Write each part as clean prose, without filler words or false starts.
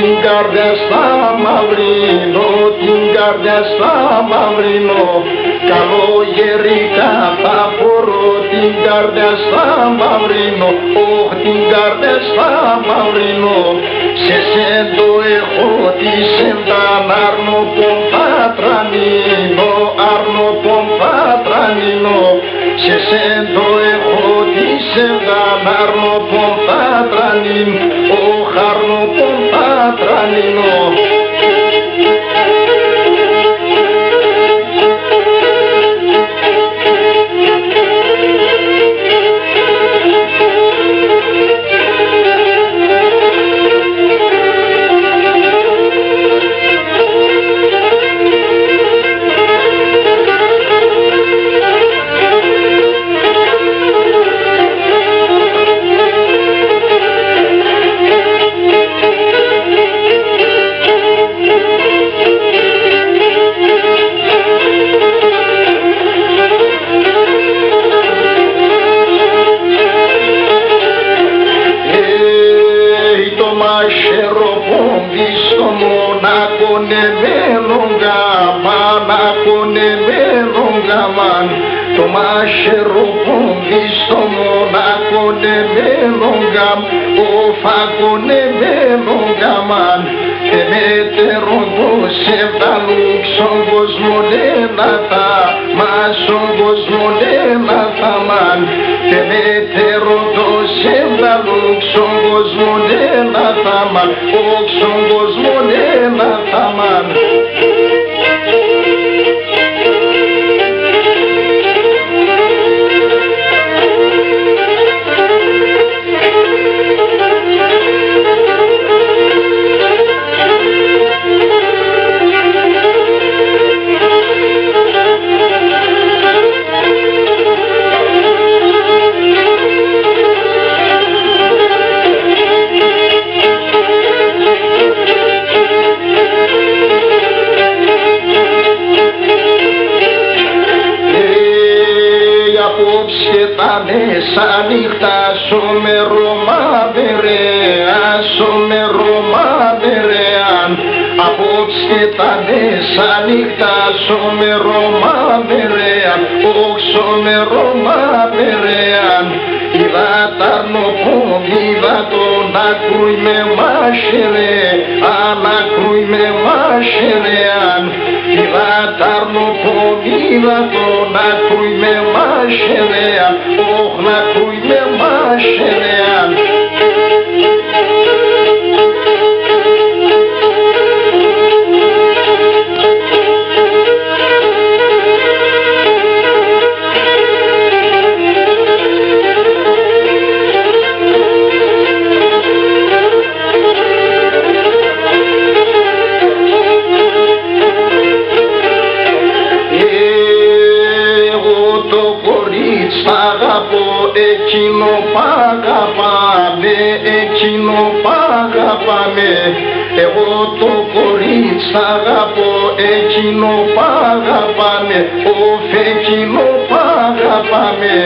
την καρδιά στα μαυρίνω, την καρδιά στα μαυρίνω. Καλογερικά θα φορώ την καρδιά στα μαυρίνω, όχ την καρδιά στα μαυρίνω. Σε σέντο έχω τη σένταν άρνο πομπάτρανίνο, άρνο πομπάτρανίνο. Σε σέντο έχω τη σένταν άρνο πομπάτρανίνο, όχ άρνο πομπάτρανίνο. Το μάχαιρο πόμπι στο μονακό νεμένο γαμ, ο φακονεμένο γαμάν. Εμέτερο το σεβδαλούκ στον κόσμο νένατα, μα στον κόσμο νένατα μαν. Εμέτερο το σεβδαλούκ στον κόσμο νένατα μαν, όχι στον κόσμο νένατα μαν. Τα μέσα νύχτα σομερομάδερεαν, απόψε τα μέσα νύχτα σομερομάδερεαν, όχ σομερομάδερεαν. Είδα τα αρνοπόμ, είδα τον ακρούι με μάχερε, ανακρούι με μάχερεαν. Είδα τα αρνοπόμ, είδα τον ακρούι με μάχερεαν, όχ νακρούι με μάχερεαν. Εκείνο παγαπάμε, εκείνο παγαπάμε. Εγώ το κορίτσι αγαπώ, εκείνο παγαπάμε, όφ εκείνο παγαπάμε.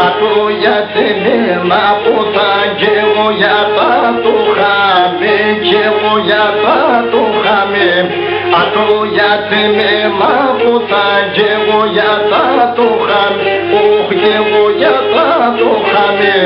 Αυτό γιατί μένα ποτά κι εγώ για τα το χάμε, κι εγώ για τα το χάμε. Αυτό γιατί μένα ποτά κι εγώ για τα το χάμε, όχ κι εγώ για τα το χάμε.